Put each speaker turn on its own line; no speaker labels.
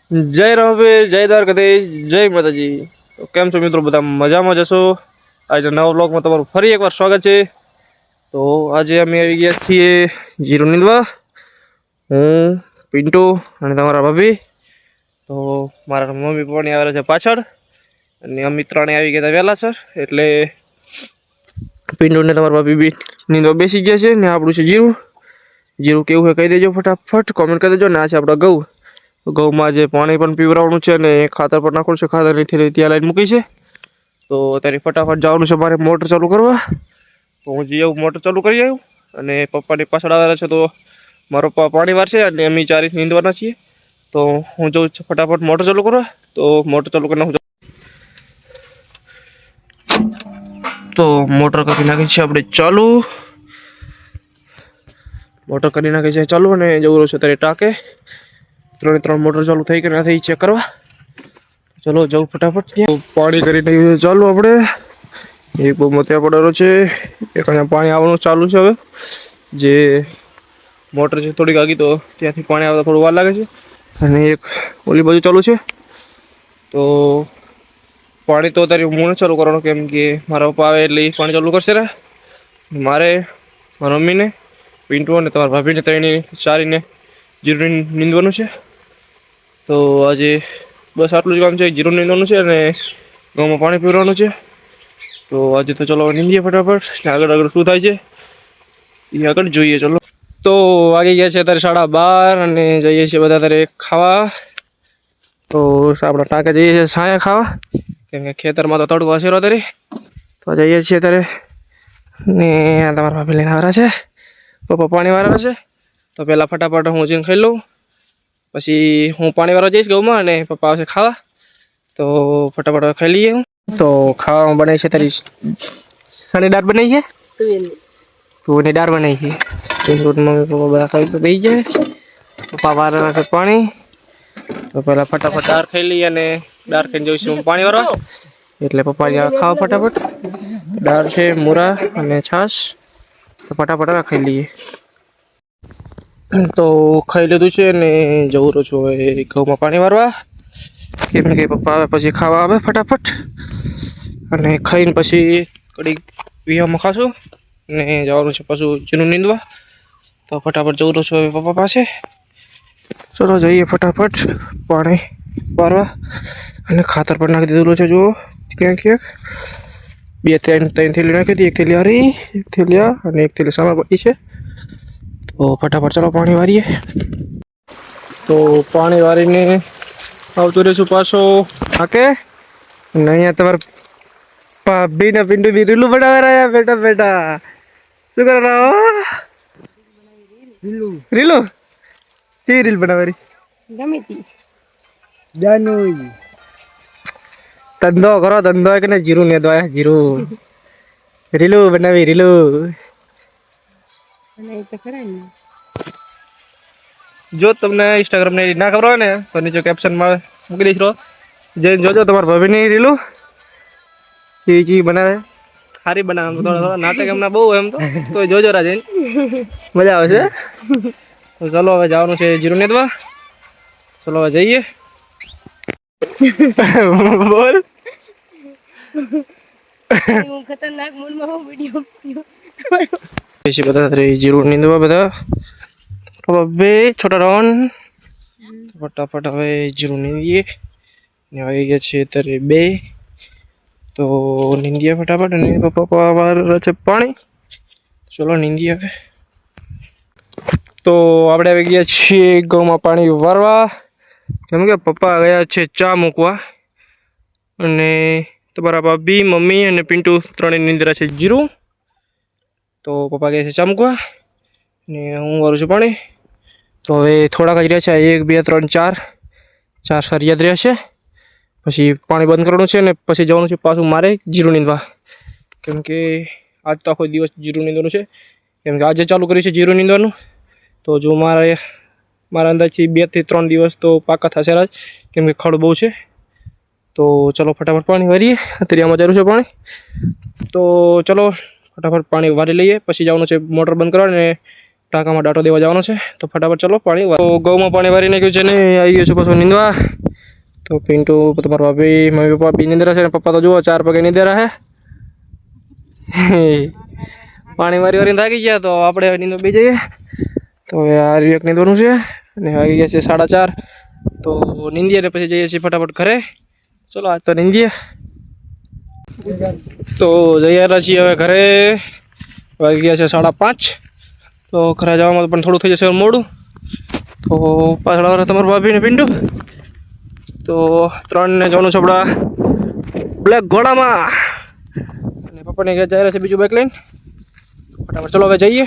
જય રહોબેર, જય દ્વારકાધીશ, જય માતાજી. તો કેમ છો મિત્રો? બધા મજામાં જશો? આજે નવા વ્લોગમાં તમારું ફરી એકવાર સ્વાગત છે. તો આજે અમે આવી ગયા છીએ જીરું નીંદવા. હું, પિન્ટુ અને તમારા ભાભી. તો મારા મમ્મી પપ્પાની આવેલા છે પાછળ અને અમે ત્રણે આવી ગયા હતા વહેલાસર. એટલે પિન્ટુ ને તમારા ભાભી બી નીંદવા બેસી ગયા છે ને આપણું છે જીરું. જીરું કેવું છે કહી દેજો ફટાફટ, કોમેન્ટ કરી દેજો. ને આ છે આપણા ઘઉં. ઘઉંમાં જે પાણી પણ પીવરાવવાનું છે અને ખાતર પણ નાખવાનું છે. ખાતરની થેલી ત્યાં લાઈન મૂકી છે. તો અત્યારે ફટાફટ જવાનું છે મારે મોટર ચાલુ કરવા. તો હું જઈ આવું, મોટર ચાલુ કરી આવ્યું. અને પપ્પાની પાછળ આવેલા છે તો મારો પપ્પા પાણી વારશે અને અમે ચારી નીંદવાના છીએ. તો હું જઉં છું ફટાફટ મોટર ચાલુ કરવા. તો મોટર ચાલુ કરીને હું તો મોટર કરી નાખી છે આપણે ચાલુ. મોટર કરી નાખી છે ચાલુ અને જવું છે અત્યારે ટાંકે. ત્રણ મોટર ચાલુ થઈ કે ના થઈ ચેક કરવા. ચલો જવું ફટાફટ. પાણી કરી નાખ્યું છે ચાલુ આપણે. એક બહુ મોતિયા પડેલો છે, એક અહીંયા પાણી આવવાનું ચાલુ છે. હવે જે મોટર છે થોડીક આગી, તો ત્યાંથી પાણી આવતા થોડું વાર લાગે છે. અને એક ઓલી બાજુ ચાલુ છે. તો પાણી તો અત્યારે હું ચાલુ કરવાનું, કેમ કે મારા પપ્પા આવે એટલે પાણી ચાલુ કરશે ને. મારે, મારા મમ્મીને, પિન્ટુ અને તમારા ભાભીને ત્રણે ચારીને જીરું નીંદવાનું છે. તો આજે બસ આટલું જ કામ છે. જીરું નીંદવાનું છે અને ઘઉંમાં પાણી પીવડાવવાનું છે. તો આજે તો ચલો નીંદીએ ફટાફટ. આગળ આગળ શું થાય છે એ આગળ જોઈએ. ચલો તો વાગી ગયા છે અત્યારે 12:30 અને જઈએ છીએ બધા અત્યારે ખાવા. તો આપણા ટાંકે જઈએ છીએ છાયા ખાવા, કેમ કે ખેતરમાં તો તડકો હશે અત્યારે. તો જઈએ છીએ અત્યારે. ને તમારા ભાભી લઈને આવરા છે, પપ્પા પાણી વાળા છે. તો પહેલાં ફટાફટ હું જઈને ખાઈ લઉં, પછી હું પાણી વાળવા જઈશ ઘઉંમાં અને પપ્પા આવશે ખાવા. તો ફટાફટ ખાઈ લઈએ. તો ખાવામાં બનાવી છે તારી સણી દાળ બનાવી છે, તુવેરની દાળ બનાવી છે. મમ્મી પપ્પા બધા ખાઈ તો બેસી જાય. પપ્પા વાળા નાખે પાણી. તો પહેલાં ફટાફટ દાળ ખાઈ લઈએ અને દાળ ખાઈને જઈશું હું પાણી વાળવા. એટલે પપ્પા ખાવા ફટાફટ. દાળ છે, મૂરા અને છાશ. તો ફટાફટ ખાઈ લઈએ. તો ખાઈ લીધું છે ને જવું રહ્યું છું હવે ઘઉંમાં પાણી વારવા, કેમ કે પપ્પા આવે પછી ખાવા આવે ફટાફટ. અને ખાઈને પછી કડી વિહામાં ખાશું ને જવાનું છે પાછું જીરું નીંદવા. તો ફટાફટ જવું રહ્યું છું હવે પપ્પા પાસે. ચલો જઈએ ફટાફટ પાણી વારવા. અને ખાતર પણ નાખી દીધેલું છે જુઓ ક્યાંક ક્યાંક. 2-3 થેલી નાખી હતી. એક થેલી હારી, એક થેલી આ અને એક થેલી સામા પડી છે. તો ફટાફટ ચાલો પાણી વારીએ. તો પાણી વારીને આવતું રહીશું પાછો આકે. અને અહીંયા તમારે ભાભી ને પિન્ટુ બી રીલું બનાવી રહ્યા બેટા બેટા. શું કરો રહો? રીલું ચી રીલ બનાવી? ધંધો કરો, ધંધો કે ને જીરું ને દો જીરું. રીલું બનાવી રીલું. જો તમને ઇન્સ્ટાગ્રામ ની ના ખબર હોય ને તો નીચે કેપ્શનમાં મૂકી દઈશ. જઈને જોજો તમારા ભાભીની રીલું ચી બનાવે. સારી બનાવે, થોડા નાટક એમના બહુ એમ તો જોજો રા જઈને, મજા આવે છે. તો ચલો હવે જવાનું છે જીરું નીંદવા. ચલો હવે જઈએ. બોલ. ખતરનાક મૂડમાં હું વિડિયો બધા જીરું નીંદવા બધા. હવે છોટા રોન ફટાફટ હવે જીરું નીંદીએ. ને આવી ગયા છે અત્યારે 2. તો નીંદીએ ફટાફટ. અને પપ્પા વાળા છે પાણી. ચલો નીંદીએ હવે. તો આપણે આવી ગયા છીએ ઘઉંમાં પાણી વારવા, કેમ કે પપ્પા ગયા છે ચા મૂકવા. અને તમારા ભાભી, મમ્મી અને પિન્ટુ ત્રણેય નીંદરા છે જીરું. તો પપ્પા ગયા છે ચા મૂકવા ને હું વારું છું પાણી. તો હવે થોડાક જ રહ્યા છે, 1 2 3 4 સરિયાદ રહ્યા છે. પછી પાણી બંધ કરવાનું છે ને પછી જવાનું છે પાછું મારે જીરું નીંદવા, કેમ કે આજ તો આખો દિવસ જીરું નીંદવાનું છે. કેમ કે આજે ચાલુ કર્યું છે જીરું નીંદવાનું. તો જો મારા અંદાજથી 2 થી 3 દિવસ તો પાકા થશે રાજ, કેમ કે ખડ બહુ છે. તો ચલો ફટાફટ પાણી વારીએ. અત્યારે આમાં જરૂર છે પાણી. તો ચલો ફટાફટ પાણી વારી લઈએ. પછી જવાનું છે મોટર બંધ કરવા અને ટાંકામાં ડાટો દેવા જવાનો છે. તો ફટાફટ ચલો પાણી. તો ઘઉંમાં પાણી વારી નાખ્યું છે ને આવી ગયું છે પાછું નીંદવા. તો પિન્ટુ તમારા ભાભી મમ્મી પપ્પા બી નીંદરા છે ને પપ્પા તો જુઓ 4 પગે નીંદેરા હે પાણી મારી વારીને થાકી ગયા તો આપણે હવે નીંદવા બી જઈએ તો હવે આ એક નીંદવાનું છે અને વાગી ગયા છે 4:30 તો નીંદીએ ને પછી જઈએ છીએ ફટાફટ ઘરે ચલો આજ તો નીંદીએ તો જઈ આવ્યા છીએ હવે ઘરે વાગી ગયા છે 5:30 તો ઘરે જવામાં પણ થોડું થઈ જશે મોડું તો પાછળ આવે તમારા ભાભી ને પિન્ટુ તો 3 ને જવાનું છે આપણા બ્લેક ઘોડામાં અને પપ્પાને ઘેર જઈ રહ્યા છે બીજું બાઇક લઈને ફટાફટ ચલો હવે જઈએ